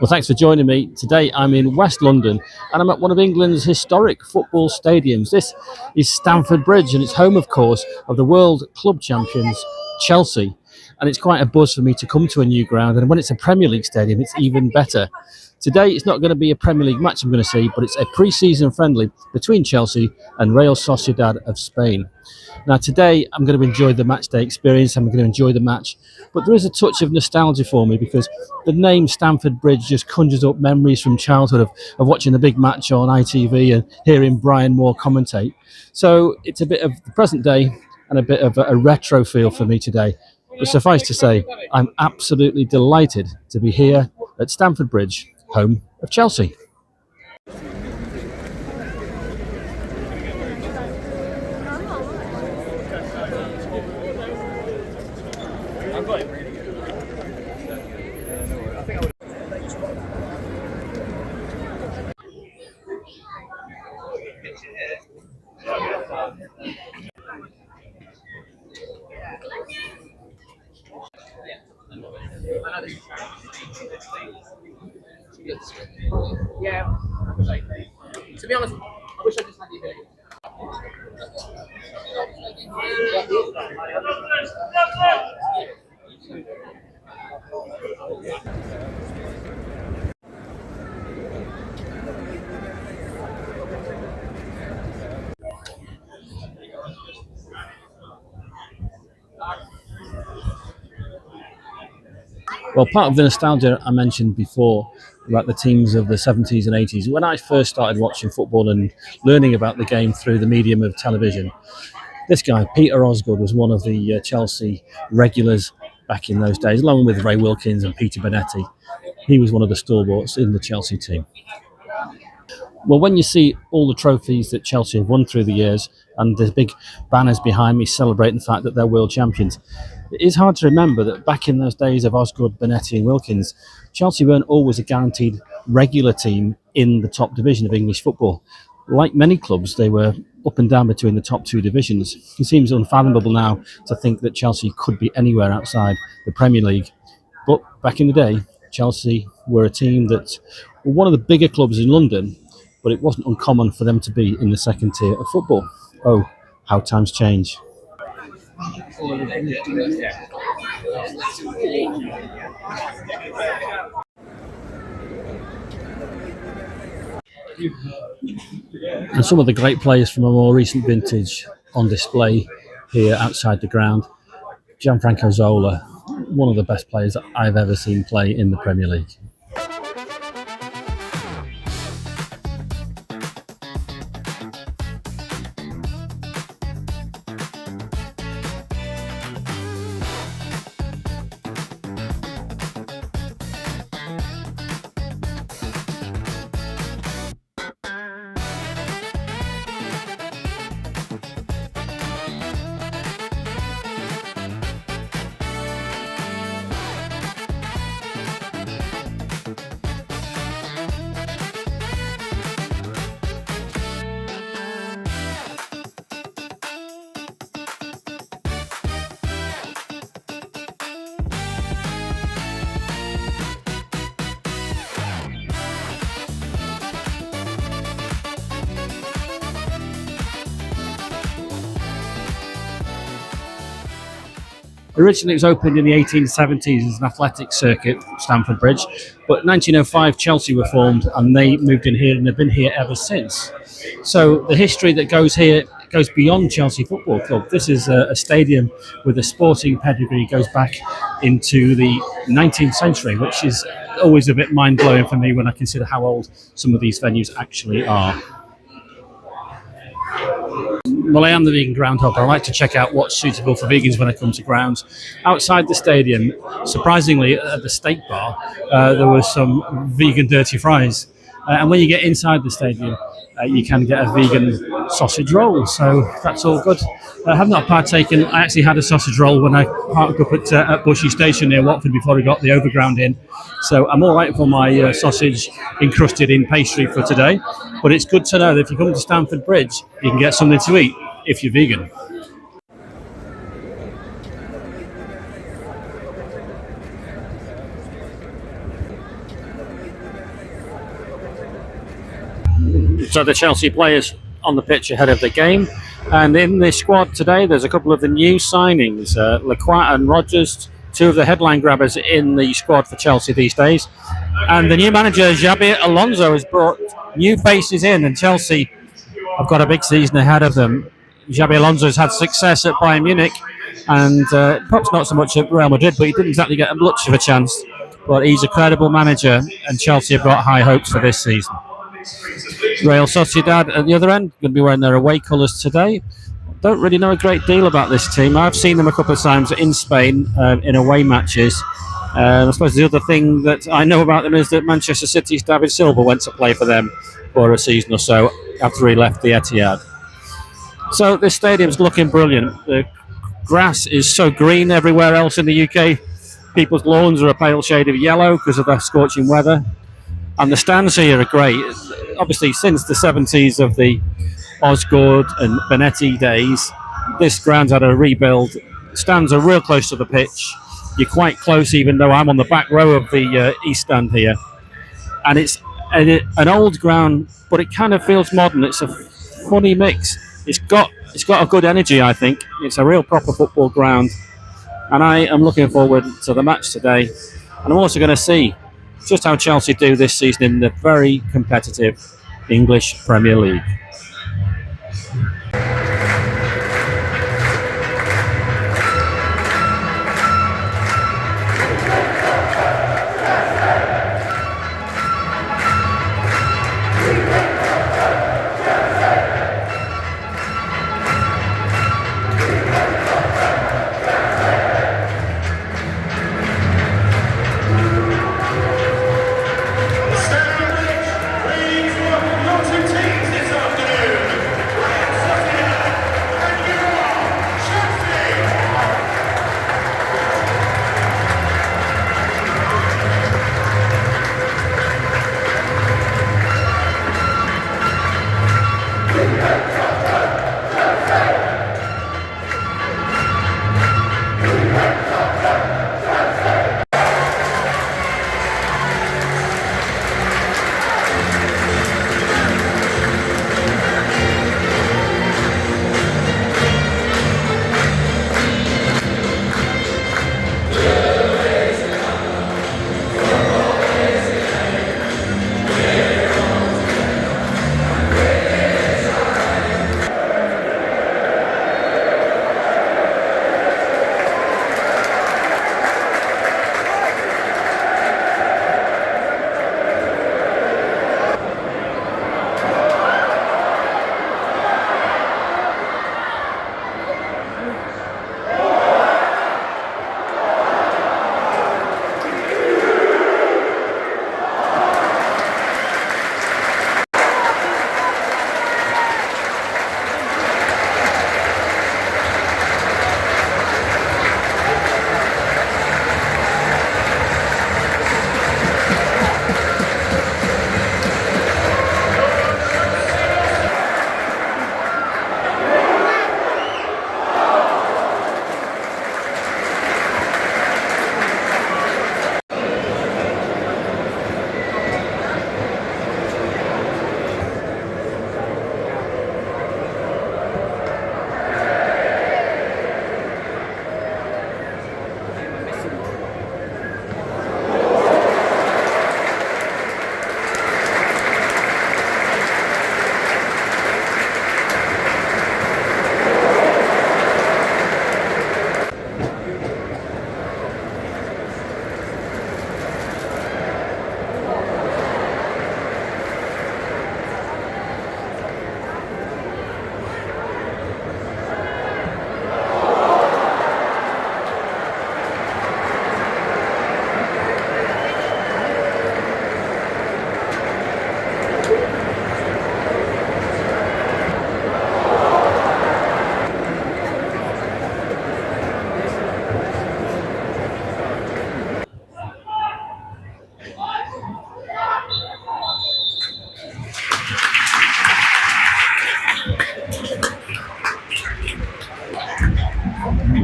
Well, thanks for joining me. Today I'm in West London and I'm at one of England's historic football stadiums. This is Stamford Bridge and it's home, of course, of the world club champions, Chelsea. And it's quite a buzz for me to come to a new ground. And when it's a Premier League stadium, it's even better. Today, it's not going to be a Premier League match I'm going to see, but it's a pre-season friendly between Chelsea and Real Sociedad of Spain. Now, today, I'm going to enjoy the match day experience. I'm going to enjoy the match. But there is a touch of nostalgia for me because the name Stamford Bridge just conjures up memories from childhood of watching the big match on ITV and hearing Brian Moore commentate. So it's a bit of the present day and a bit of a retro feel for me today. But suffice to say, I'm absolutely delighted to be here at Stamford Bridge, home of Chelsea. Yeah. To be honest, I wish I just had you here. Well, part of the nostalgia I mentioned before about the teams of the 70s and 80s, when I first started watching football and learning about the game through the medium of television, this guy, Peter Osgood, was one of the Chelsea regulars back in those days, along with Ray Wilkins and Peter Bonetti. He was one of the stalwarts in the Chelsea team. Well, when you see all the trophies that Chelsea have won through the years and there's big banners behind me celebrating the fact that they're world champions, it is hard to remember that back in those days of Osgood, Bonetti and Wilkins, Chelsea weren't always a guaranteed regular team in the top division of English football. Like many clubs, they were up and down between the top two divisions. It seems unfathomable now to think that Chelsea could be anywhere outside the Premier League. But back in the day, Chelsea were a team that were one of the bigger clubs in London, but it wasn't uncommon for them to be in the second tier of football. Oh, how times change. And some of the great players from a more recent vintage on display here outside the ground. Gianfranco Zola, one of the best players that I've ever seen play in the Premier League. Originally, it was opened in the 1870s as an athletic circuit, Stamford Bridge, but in 1905 Chelsea were formed and they moved in here and have been here ever since. So the history that goes here goes beyond Chelsea Football Club. This is a stadium with a sporting pedigree, goes back into the 19th century, which is always a bit mind-blowing for me when I consider how old some of these venues actually are. Well, I am the vegan GroundHopper. I like to check out what's suitable for vegans when I come to grounds. Outside the stadium, surprisingly, at the steak bar, there were some vegan dirty fries. And when you get inside the stadium, you can get a vegan sausage roll. So that's all good. I have not partaken. I actually had a sausage roll when I parked up at Bushy Station near Watford before I got the overground in. So I'm all right for my sausage encrusted in pastry for today. But it's good to know that if you come to Stamford Bridge, you can get something to eat if you're vegan. So the Chelsea players on the pitch ahead of the game. And in the squad today, there's a couple of the new signings. Lacroix and Rogers, two of the headline grabbers in the squad for Chelsea these days. And the new manager, Xabi Alonso, has brought new faces in, and Chelsea have got a big season ahead of them. Xabi Alonso has had success at Bayern Munich, and perhaps not so much at Real Madrid, but he didn't exactly get much of a chance. But he's a credible manager, and Chelsea have got high hopes for this season. Real Sociedad at the other end, going to be wearing their away colours today. Don't really know a great deal about this team. I've seen them a couple of times in Spain in away matches. I suppose the other thing that I know about them is that Manchester City's David Silva went to play for them for a season or so after he left the Etihad. So this stadium's looking brilliant. The grass is so green everywhere else in the UK. People's lawns are a pale shade of yellow because of the scorching weather. And the stands here are great. Obviously, since the 70s of the Osgood and Benetti days, this ground's had a rebuild. Stands are real close to the pitch. You're quite close, even though I'm on the back row of the east stand here. And it's an old ground, but it kind of feels modern. It's a funny mix. It's got a good energy, I think. It's a real proper football ground. And I am looking forward to the match today. And I'm also going to see just how Chelsea do this season in the very competitive English Premier League.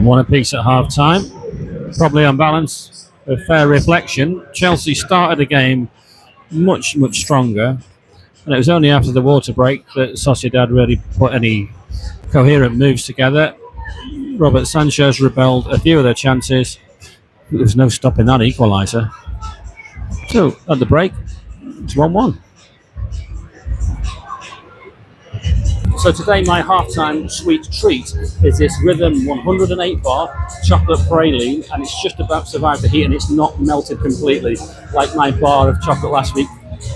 One apiece at half time. Probably on balance, a fair reflection. Chelsea started the game much stronger, And it was only after the water break that Sociedad really put any coherent moves together. Robert Sanchez rebelled a few of their chances. There was no stopping that equaliser. So at the break, it's 1-1. So today my halftime sweet treat is this Rhythm 108 bar chocolate praline, and it's just about survived the heat and it's not melted completely like my bar of chocolate last week.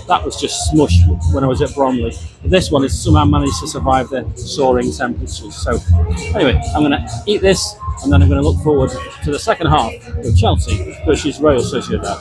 That was just smushed when I was at Bromley. This one has somehow managed to survive the soaring temperatures. So anyway, I'm going to eat this and then I'm going to look forward to the second half of Chelsea versus Real Sociedad.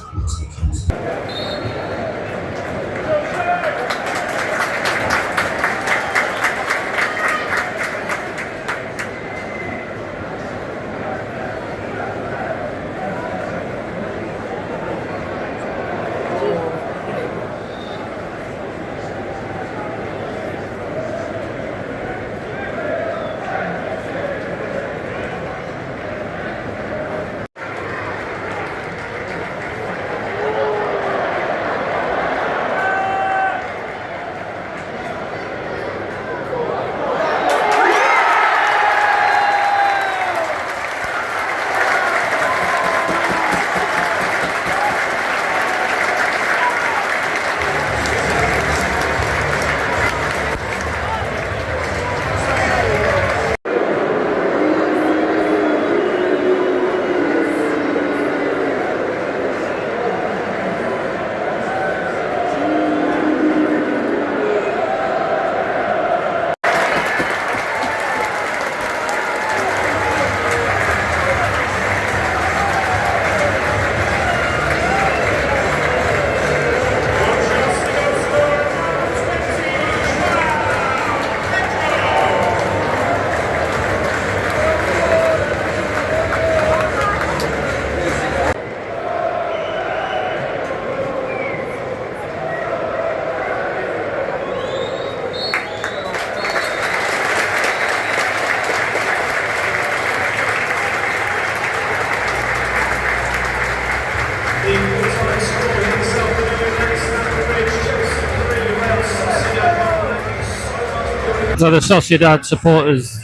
So the Sociedad supporters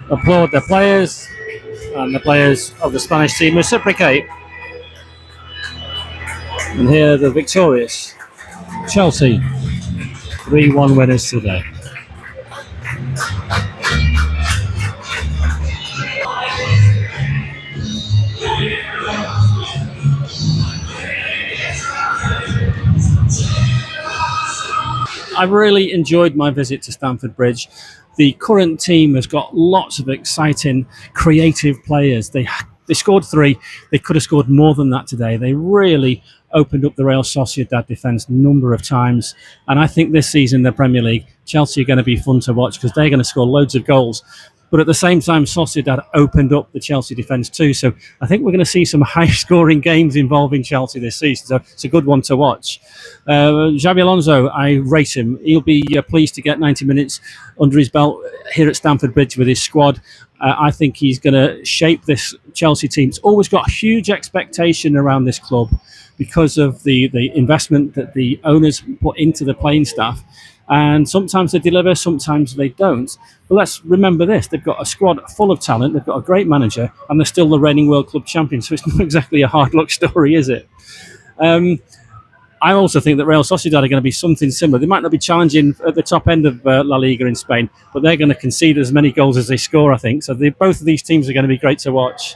applaud their players, and the players of the Spanish team reciprocate. And here the victorious Chelsea 3-1 winners today. I really enjoyed my visit to Stamford Bridge. The current team has got lots of exciting, creative players. They scored 3. They could have scored more than that today. They really opened up the Real Sociedad defence a number of times. And I think this season in the Premier League, Chelsea are going to be fun to watch because they're going to score loads of goals. But at the same time, Sociedad opened up the Chelsea defence too. So I think we're going to see some high-scoring games involving Chelsea this season. So it's a good one to watch. Xabi Alonso, I rate him. He'll be pleased to get 90 minutes under his belt here at Stamford Bridge with his squad. I think he's going to shape this Chelsea team. It's always got a huge expectation around this club because of the investment that the owners put into the playing staff. And sometimes they deliver, sometimes they don't. But let's remember this. They've got a squad full of talent. They've got a great manager. And they're still the reigning World Club champions. So it's not exactly a hard luck story, is it? I also think that Real Sociedad are going to be something similar. They might not be challenging at the top end of La Liga in Spain, but they're going to concede as many goals as they score, I think. So both of these teams are going to be great to watch.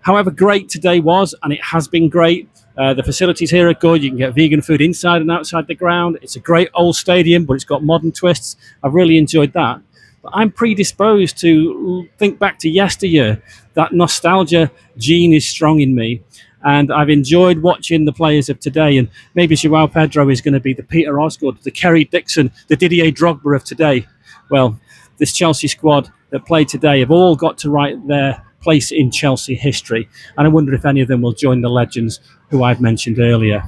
However great today was, and it has been great, the facilities here are good. You can get vegan food inside and outside the ground. It's a great old stadium, but it's got modern twists. I've really enjoyed that. But I'm predisposed to think back to yesteryear. That nostalgia gene is strong in me. And I've enjoyed watching the players of today. And maybe João Pedro is going to be the Peter Osgood, the Kerry Dixon, the Didier Drogba of today. Well, this Chelsea squad that played today have all got to write their place in Chelsea history. And I wonder if any of them will join the legends who I've mentioned earlier.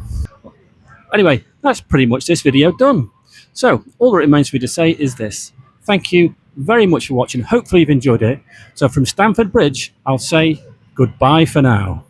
Anyway, that's pretty much this video done. So all that remains for me to say is this. Thank you very much for watching. Hopefully you've enjoyed it. So from Stamford Bridge, I'll say goodbye for now.